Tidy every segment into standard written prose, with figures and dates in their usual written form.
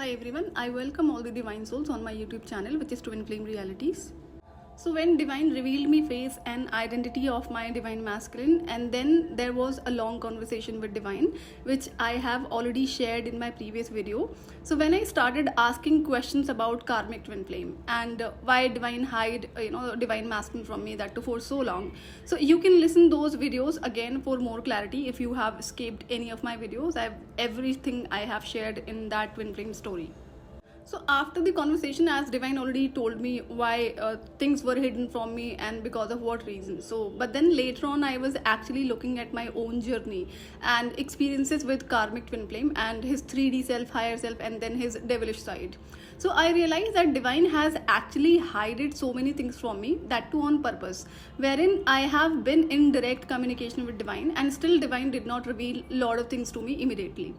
Hi everyone, I welcome all the divine souls on my YouTube channel, which is Twin Flame Realities. So when divine revealed me face and identity of my divine masculine, and then there was a long conversation with divine, which I have already shared in my previous video. So when I started asking questions about karmic twin flame and why divine hide divine masculine from me, that too for so long. So you can listen those videos again for more clarity if you have escaped any of my videos. I have everything I have shared in that twin flame story. So after the conversation, as divine already told me why things were hidden from me and because of what reason. So but then later on I was actually looking at my own journey and experiences with karmic twin flame and his 3D self, higher self, and then his devilish side. So I realized that divine has actually hidden so many things from me, that too on purpose, wherein I have been in direct communication with divine and still divine did not reveal a lot of things to me immediately.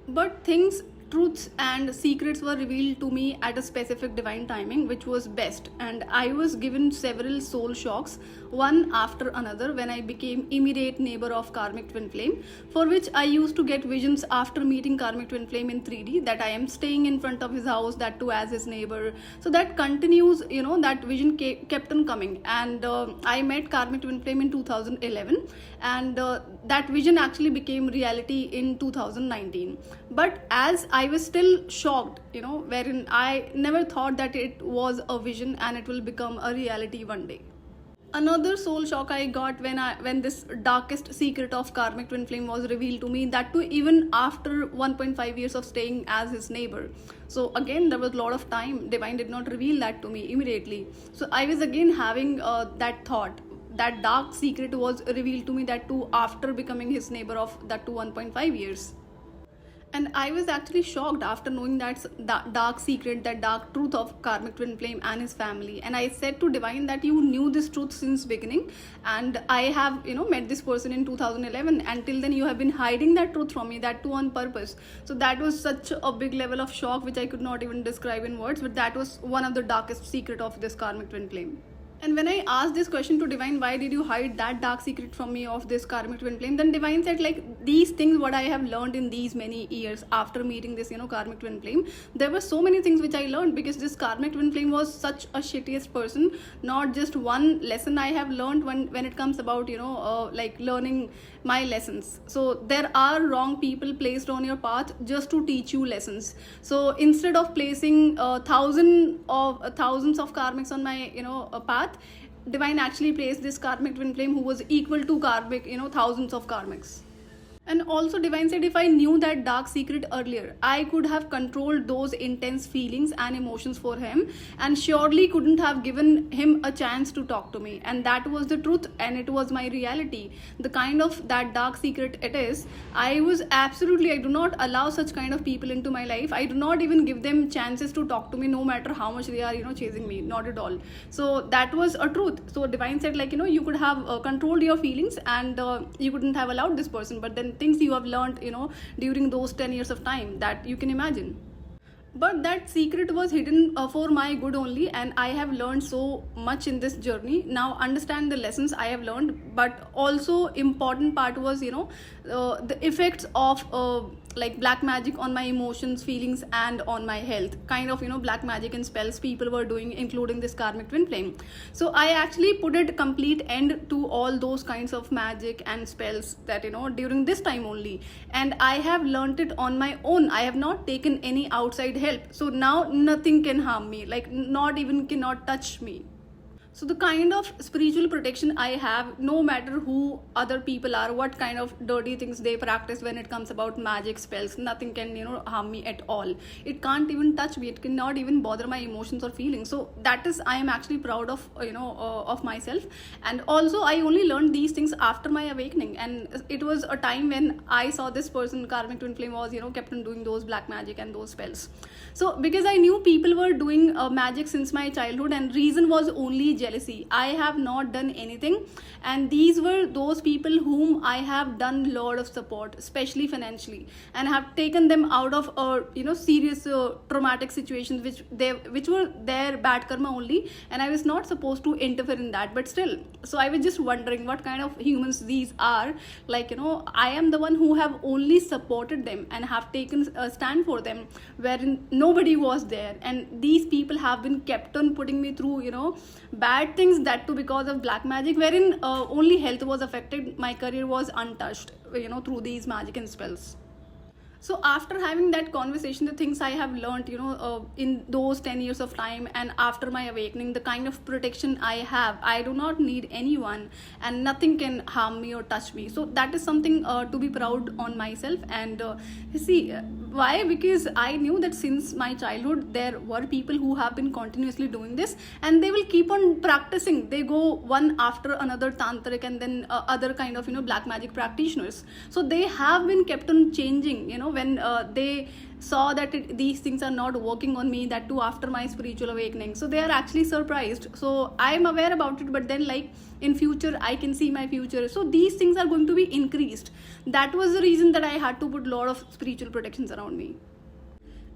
But things, truths and secrets were revealed to me at a specific divine timing, which was best, and I was given several soul shocks one after another when I became immediate neighbor of karmic twin flame, for which I used to get visions after meeting karmic twin flame in 3D that I am staying in front of his house, that too as his neighbor. So that continues, that vision kept on coming, and I met karmic twin flame in 2011, and that vision actually became reality in 2019. But as I was still shocked, wherein I never thought that it was a vision and it will become a reality one day. Another soul shock I got when this darkest secret of karmic twin flame was revealed to me, that too even after 1.5 years of staying as his neighbor. So again, there was a lot of time. Divine did not reveal that to me immediately. So I was again having that thought. That dark secret was revealed to me, that too after becoming his neighbor of that too 1.5 years. And I was actually shocked after knowing that dark secret, that dark truth of karmic twin flame and his family. And I said to divine that you knew this truth since beginning, and I have met this person in 2011. Until then you have been hiding that truth from me, that too on purpose. So that was such a big level of shock which I could not even describe in words. But that was one of the darkest secret of this karmic twin flame. And when I asked this question to divine, why did you hide that dark secret from me of this karmic twin flame, then divine said, like, these things what I have learned in these many years after meeting this karmic twin flame, there were so many things which I learned, because this karmic twin flame was such a shittiest person. Not just one lesson I have learned when it comes about like learning my lessons. So there are wrong people placed on your path just to teach you lessons. So instead of placing thousands of karmics on my path, divine actually placed this karmic twin flame who was equal to karmic thousands of karmics. And also divine said, if I knew that dark secret earlier, I could have controlled those intense feelings and emotions for him, and surely couldn't have given him a chance to talk to me. And that was the truth, and it was my reality. The kind of that dark secret it is, I do not allow such kind of people into my life. I do not even give them chances to talk to me, no matter how much they are chasing me, not at all. So that was a truth. So divine said, like, you could have controlled your feelings, and you couldn't have allowed this person. But then things you have learned during those 10 years of time, that you can imagine. But that secret was hidden for my good only, and I have learned so much in this journey. Now understand the lessons I have learned, but also important part was the effects of like black magic on my emotions, feelings, and on my health. Kind of black magic and spells people were doing, including this karmic twin flame. So I actually put a complete end to all those kinds of magic and spells that during this time only, and I have learned it on my own. I have not taken any outside help. So now nothing can harm me, like not even cannot touch me. So the kind of spiritual protection I have, no matter who other people are, what kind of dirty things they practice when it comes about magic spells, nothing can harm me at all. It can't even touch me. It cannot even bother my emotions or feelings. So that is, I am actually proud of of myself. And also I only learned these things after my awakening, and it was a time when I saw this person, karmic twin flame, was kept on doing those black magic and those spells. So because I knew people were doing magic since my childhood, and reason was only jealousy. I have not done anything, and these were those people whom I have done a lot of support, especially financially, and have taken them out of serious traumatic situations which were their bad karma only, and I was not supposed to interfere in that. But still, so I was just wondering what kind of humans these are. Like, I am the one who have only supported them and have taken a stand for them wherein nobody was there, and these people have been kept on putting me through bad things, that too because of black magic, wherein only health was affected, my career was untouched through these magic and spells. So after having that conversation, the things I have learned in those 10 years of time, and after my awakening, the kind of protection I have, I do not need anyone, and nothing can harm me or touch me. So that is something to be proud on myself. And see, why? Because I knew that since my childhood there were people who have been continuously doing this, and they will keep on practicing. They go one after another tantric and then other kind of black magic practitioners. So they have been kept on changing when they saw that these things are not working on me, that too after my spiritual awakening. So they are actually surprised. So I am aware about it, but then like in future I can see my future, so these things are going to be increased. That was the reason that I had to put a lot of spiritual protections around me.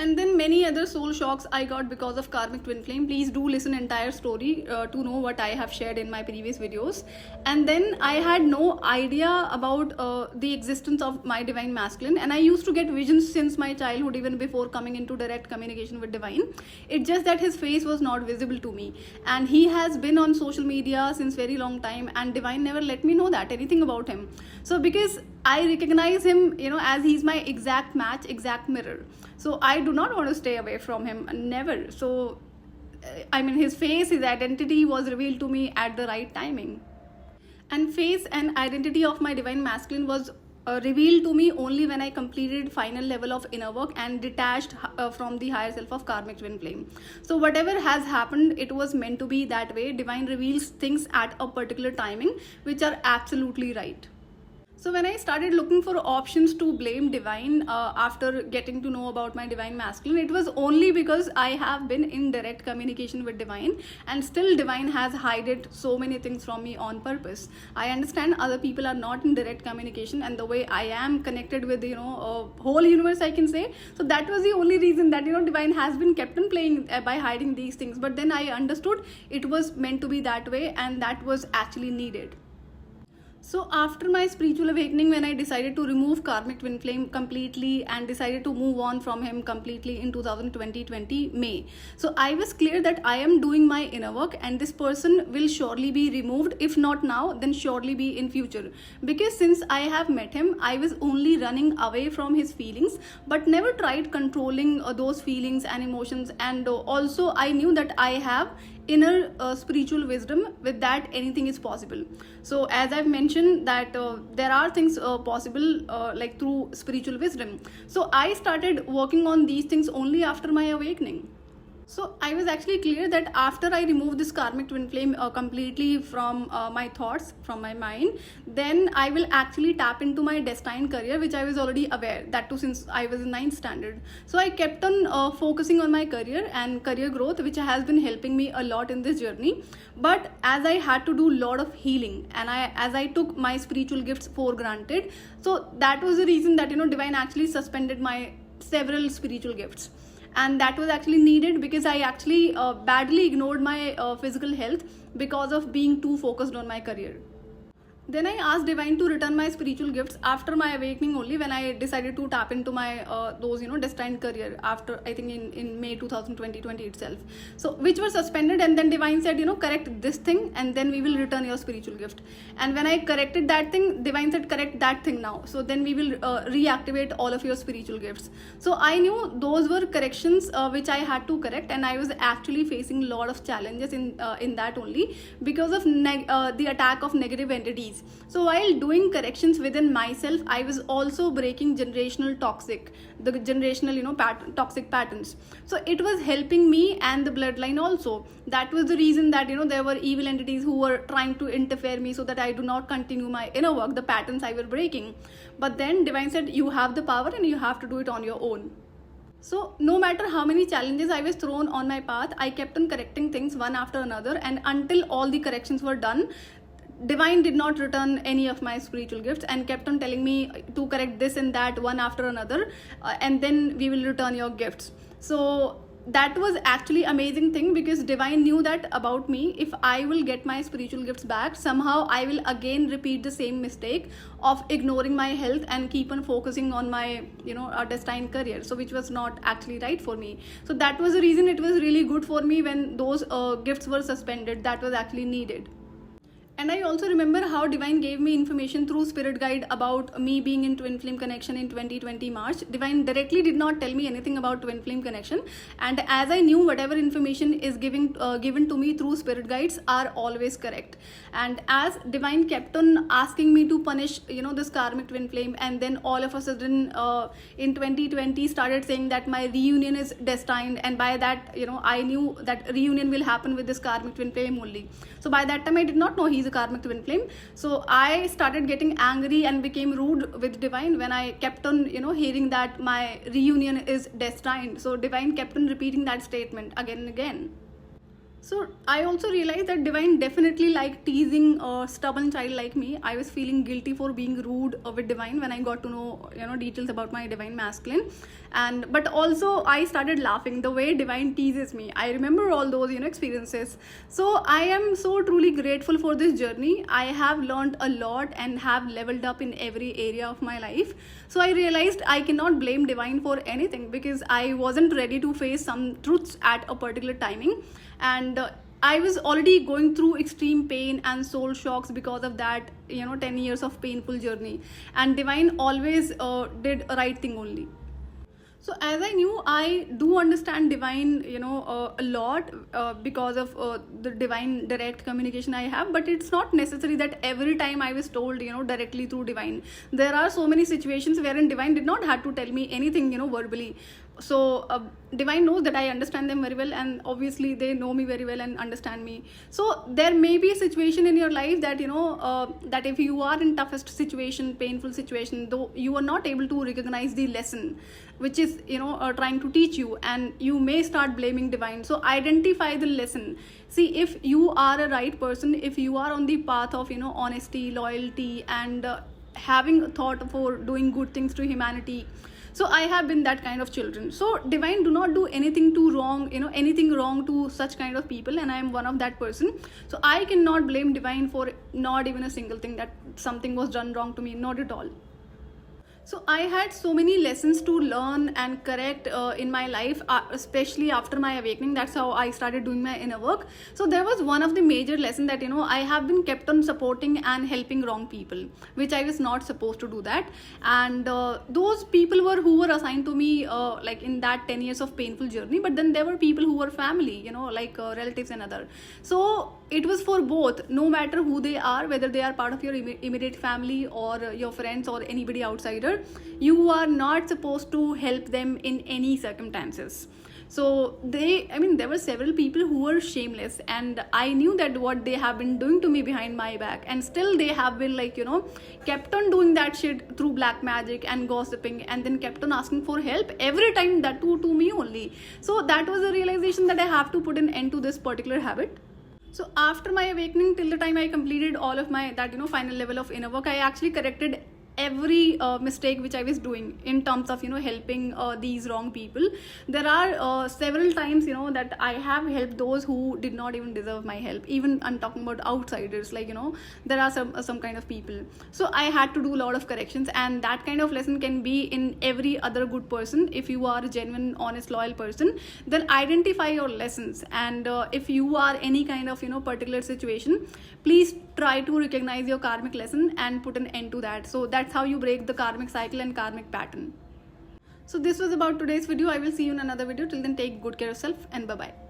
And then many other soul shocks I got because of karmic twin flame. Please do listen entire story to know what I have shared in my previous videos. And then I had no idea about the existence of my divine masculine, and I used to get visions since my childhood, even before coming into direct communication with divine. It's just that his face was not visible to me, and he has been on social media since very long time, and divine never let me know that anything about him. So because I recognize him as he's my exact match, exact mirror, so I do not want to stay away from him, never. So I mean, his face, his identity was revealed to me at the right timing. And face and identity of my divine masculine was revealed to me only when I completed final level of inner work and detached from the higher self of karmic twin flame. So whatever has happened, it was meant to be that way. Divine reveals things at a particular timing which are absolutely right. So when I started looking for options to blame divine after getting to know about my divine masculine, it was only because I have been in direct communication with divine, and still divine has hidden so many things from me on purpose. I understand other people are not in direct communication, and the way I am connected with whole universe, I can say. So that was the only reason that divine has been kept on playing by hiding these things. But then I understood it was meant to be that way, and that was actually needed. So after my spiritual awakening, when I decided to remove karmic twin flame completely and decided to move on from him completely in 2020 May, so I was clear that I am doing my inner work, and this person will surely be removed. If not now, then surely be in future. Because since I have met him, I was only running away from his feelings, but never tried controlling those feelings and emotions. And also I knew that I have inner spiritual wisdom. With that, anything is possible. So as I've mentioned that there are things possible like through spiritual wisdom. So I started working on these things only after my awakening. So I was actually clear that after I remove this karmic twin flame completely from my thoughts, from my mind, then I will actually tap into my destined career, which I was already aware, that too since I was in 9th standard. So I kept on focusing on my career and career growth, which has been helping me a lot in this journey. But as I had to do a lot of healing, and as I took my spiritual gifts for granted, so that was the reason that divine actually suspended my several spiritual gifts. And that was actually needed, because I actually badly ignored my physical health because of being too focused on my career. Then I asked divine to return my spiritual gifts after my awakening only, when I decided to tap into my those destined career after, I think in May 2020 itself. So which were suspended, and then divine said correct this thing and then we will return your spiritual gift. And when I corrected that thing, divine said correct that thing now, so then we will reactivate all of your spiritual gifts. So I knew those were corrections which I had to correct, and I was actually facing a lot of challenges in that only because of the attack of negative entities. So while doing corrections within myself, I was also breaking the generational toxic patterns. So it was helping me and the bloodline also. That was the reason that there were evil entities who were trying to interfere me so that I do not continue my inner work, the patterns I were breaking. But then divine said, you have the power and you have to do it on your own. So no matter how many challenges I was thrown on my path, I kept on correcting things one after another, and until all the corrections were done, divine did not return any of my spiritual gifts and kept on telling me to correct this and that one after another, and then we will return your gifts. So that was actually amazing thing, because divine knew that about me. If I will get my spiritual gifts back, somehow I will again repeat the same mistake of ignoring my health and keep on focusing on my destined career, so which was not actually right for me. So that was the reason it was really good for me when those gifts were suspended. That was actually needed. And I also remember how divine gave me information through spirit guide about me being in twin flame connection in 2020 March. Divine directly did not tell me anything about twin flame connection, and as I knew, whatever information is given to me through spirit guides are always correct. And as divine kept on asking me to punish this karmic twin flame, and then all of a sudden in 2020 started saying that my reunion is destined, and by that I knew that reunion will happen with this karmic twin flame only. So by that time I did not know he's a karmic twin flame. So I started getting angry and became rude with divine when I kept on hearing that my reunion is destined. So divine kept on repeating that statement again and again. So I also realized that divine definitely liked teasing a stubborn child like me. I was feeling guilty for being rude with divine when I got to know details about my divine masculine, but also I started laughing the way divine teases me. I remember all those experiences. So I am so truly grateful for this journey. I have learned a lot and have leveled up in every area of my life. So I realized I cannot blame divine for anything, because I wasn't ready to face some truths at a particular timing, and I was already going through extreme pain and soul shocks because of that 10 years of painful journey, and divine always did a right thing only. So as I knew, I do understand divine a lot because of the divine direct communication I have, but it's not necessary that every time I was told directly through divine. There are so many situations wherein divine did not have to tell me anything verbally. So divine knows that I understand them very well, and obviously they know me very well and understand me. So there may be a situation in your life that that if you are in toughest situation, painful situation, though you are not able to recognize the lesson which is trying to teach you, and you may start blaming divine. So identify the lesson. See, if you are a right person, if you are on the path of honesty, loyalty, and having a thought for doing good things to humanity. So I have been that kind of children. So divine do not do anything too wrong, anything wrong to such kind of people, and I am one of that person. So I cannot blame divine for not even a single thing that something was done wrong to me, not at all. So I had so many lessons to learn and correct in my life, especially after my awakening. That's how I started doing my inner work. So there was one of the major lessons that I have been kept on supporting and helping wrong people, which I was not supposed to do that. And those people who were assigned to me like in that 10 years of painful journey. But then there were people who were family, like relatives and other. So it was for both, no matter who they are, whether they are part of your immediate family or your friends or anybody outsider. You are not supposed to help them in any circumstances. So there were several people who were shameless, and I knew that what they have been doing to me behind my back, and still they have been kept on doing that shit through black magic and gossiping, and then kept on asking for help every time, that too to me only. So that was a realization that I have to put an end to this particular habit. So after my awakening, till the time I completed all of my final level of inner work, I actually corrected every mistake which I was doing in terms of helping these wrong people. There are several times that I have helped those who did not even deserve my help. Even I'm talking about outsiders, there are some kind of people. So I had to do a lot of corrections, and that kind of lesson can be in every other good person. If you are a genuine, honest, loyal person, then identify your lessons, and if you are any kind of particular situation, please try to recognize your karmic lesson and put an end to that. So that's how you break the karmic cycle and karmic pattern. So this was about today's video. I will see you in another video. Till then, take good care of yourself, and bye bye.